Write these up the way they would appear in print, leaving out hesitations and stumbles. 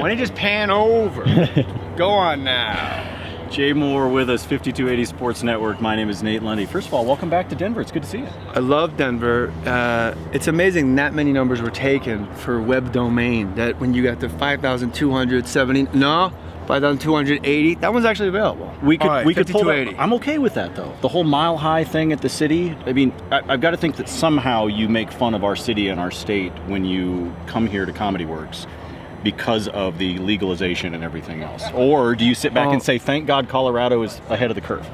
don't you just pan over? Go on now. Jay Mohr with us, 5280 Sports Network. My name is Nate Lundy. First of all, welcome back to Denver. It's good to see you. I love Denver. It's amazing that many numbers were taken for web domain. That when you got to 5,270, no, 5,280, that one's actually available. We could pull that. 5,280. I'm okay with that though. The whole mile high thing at the city. I mean, I've got to think that somehow you make fun of our city and our state when you come here to Comedy Works, because of the legalization and everything else? Or do you sit back and say, thank God Colorado is ahead of the curve?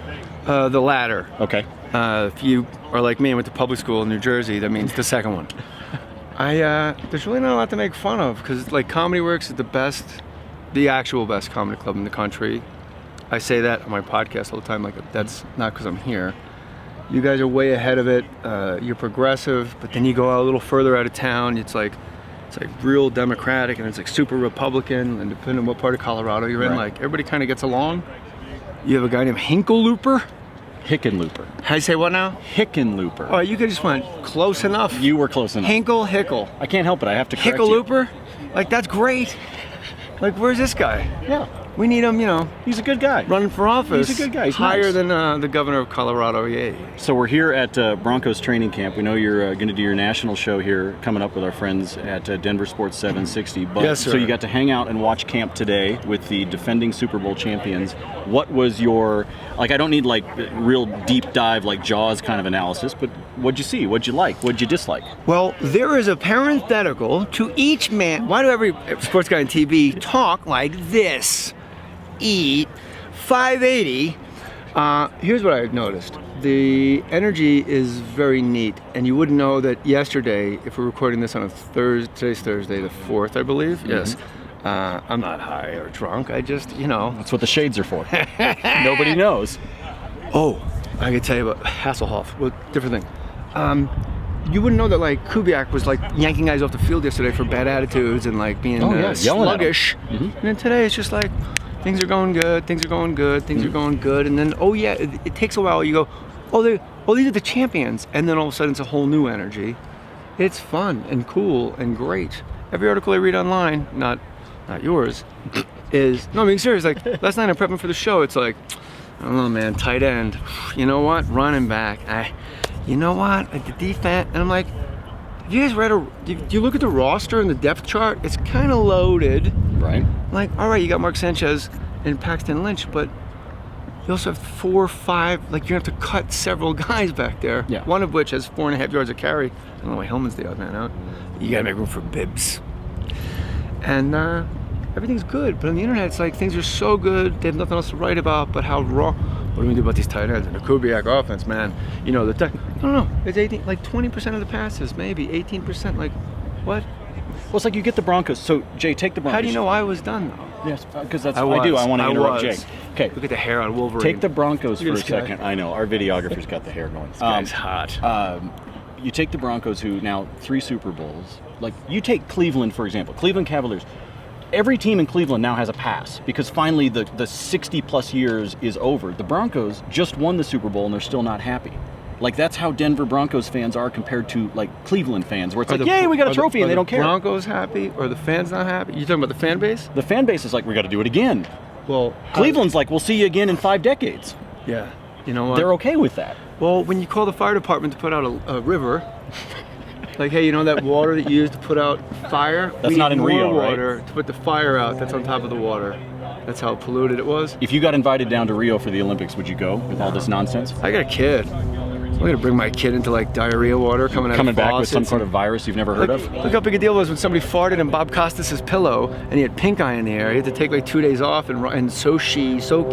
The latter. Okay. If you are like me and went to public school in New Jersey, that means the second one. There's really not a lot to make fun of, because like Comedy Works is the actual best comedy club in the country. I say that on my podcast all the time, like that's not because I'm here. You guys are way ahead of it. You're progressive, but then you go out a little further out of town, it's like real Democratic, and it's like super Republican, and depending on what part of Colorado you're in, Right. like everybody kind of gets along. You have a guy named Hickenlooper. Hickenlooper. How do you say what now? Hickenlooper. Oh, you just went close enough. You were close enough. Hickle. I can't help it. I have to correct you. Hickenlooper? Like, that's great. Like, where's this guy? Yeah. We need him, He's a good guy. running for office. He's a good guy. He's higher nice. than the governor of Colorado, yay. So we're here at Broncos Training Camp. We know you're going to do your national show here coming up with our friends at Denver Sports 760. But, Yes, sir. So you got to hang out and watch camp today with the defending Super Bowl champions. What was your, I don't need real deep dive like Jaws kind of analysis, but what'd you see? What'd you like? What'd you dislike? Well, there is a parenthetical to each man. Why do every sports guy on TV talk like this? Eat 580. Here's what I've noticed. The energy is very neat, and you wouldn't know that yesterday, if we're recording this on a Thursday, today's Thursday, the 4th, I believe. Mm-hmm. Yes. I'm not high or drunk. I just, That's what the shades are for. Nobody knows. Oh, I could tell you about Hasselhoff. Well, different thing. You wouldn't know that Kubiak was yanking guys off the field yesterday for bad attitudes and being yelling at 'em. sluggish. Mhm. And then today it's just things are going good, things are going good, things are going good, and then it takes a while. You go, these are the champions, and then all of a sudden it's a whole new energy. It's fun and cool and great. Every article I read online, not yours, is no. I'm being serious. Last night I'm prepping for the show. It's I don't know, man. Tight end. You know what? Running back. You know what? The defense. And I'm like, have you guys do you look at the roster and the depth chart? It's kind of loaded. Right. All right, you got Mark Sanchez and Paxton Lynch, but you also have 4 or 5. You're gonna have to cut several guys back there. Yeah. One of which has 4.5 yards of carry. I don't know why Hillman's the odd man out. You gotta make room for Bibbs. And everything's good, but on the internet, it's things are so good, they have nothing else to write about, but how raw. What do we do about these tight ends and the Kubiak offense, man? I don't know. It's 20% of the passes, maybe 18%. What? Well, it's you get the Broncos. So, Jay, take the Broncos. How do you know I was done though? Yes, because that's I what I do. I want to interrupt was. Jay. Okay. Look at the hair on Wolverine. Take the Broncos for Look a at this guy. second. I know, our videographer's got the hair going. This guy's hot. You take the Broncos, who now 3 Super Bowls. You take Cleveland, for example. Cleveland Cavaliers. Every team in Cleveland now has a pass because finally the 60-plus years is over. The Broncos just won the Super Bowl and they're still not happy. That's how Denver Broncos fans are compared to Cleveland fans, where it's yay, we got a trophy, and they don't care. Are the Broncos happy or the fans not happy? You talking about the fan base? The fan base is we got to do it again. Well, Cleveland's we'll see you again in 5 decades. Yeah. You know what? They're okay with that. Well, when you call the fire department to put out a river, hey, that water that you use to put out fire? That's not in Rio, right? Water to put the fire out that's on top of the water. That's how polluted it was. If you got invited down to Rio for the Olympics, would you go with all this nonsense? I got a kid. I'm gonna bring my kid into diarrhea water coming back with some sort of virus you've never heard of? Look how big a deal it was when somebody farted in Bob Costas' pillow and he had pink eye in the air. He had to take 2 days off and sake. So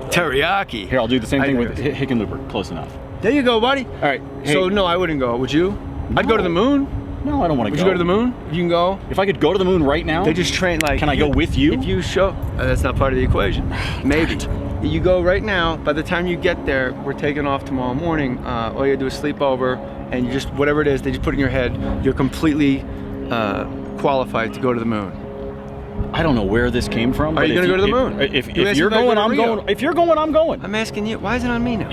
Teriyaki. Here, I'll do the same thing with Hickenlooper. Close enough. There you go, buddy. All right. Hey. So no, I wouldn't go. Would you? No. I'd go to the moon. No, I don't want to go. Would you go to the moon? If you can go. If I could go to the moon right now, They just train Can I go with you? If you show, that's not part of the equation. Maybe. You go right now. By the time you get there, we're taking off tomorrow morning. All you gotta do is sleep over, and you just whatever it is, they just put in your head. You're completely qualified to go to the moon. I don't know where this came from. Are you gonna go to the moon? If you're going, I'm going. If you're going, I'm going. I'm asking you. Why is it on me now?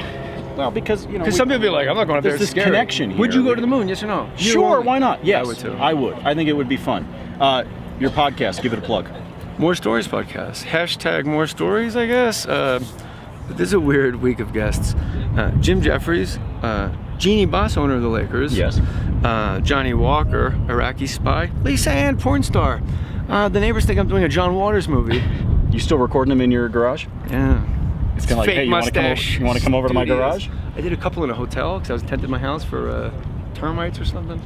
Well, because some people be like, I'm not going up there. There's It's this scary. connection here. Would you go to the moon? Yes or no? Sure, why not? Yes, I would too. I would. I think it would be fun. Your podcast, give it a plug. More Stories podcast. Hashtag More Stories, I guess. This is a weird week of guests. Jim Jeffries, Jeannie Buss, owner of the Lakers. Yes. Johnny Walker, Iraqi spy. Lisa Ann, porn star. The neighbors think I'm doing a John Waters movie. You still recording them in your garage? Yeah. It's kind of like, fake hey, mustache. you want to come over to my garage? I did a couple in a hotel because I was tented my house for termites or something.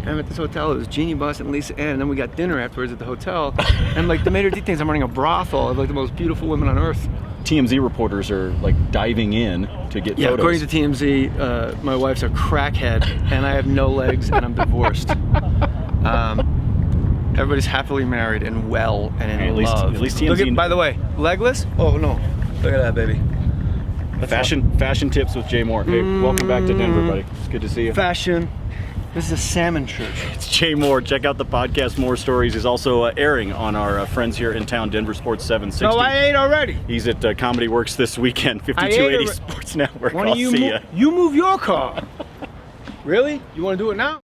And I'm at this hotel. It was Jeannie Buss and Lisa Ann, and then we got dinner afterwards at the hotel. And like the maitre d' things, I'm running a brothel of like the most beautiful women on earth. TMZ reporters are like diving in to get photos. According to TMZ, my wife's a crackhead, and I have no legs, and I'm divorced. Everybody's happily married and well and in love. At least TMZ. By the way, legless? Oh no! Look at that, baby. Fashion tips with Jay Mohr. Hey, welcome back to Denver, buddy. It's good to see you. Fashion. This is a salmon church. It's Jay Mohr. Check out the podcast. More Stories is also airing on our friends here in town, Denver Sports 760. No, I ate already. He's at Comedy Works this weekend, 5280 Sports Network. I'll see ya. You move your car. Really? You want to do it now?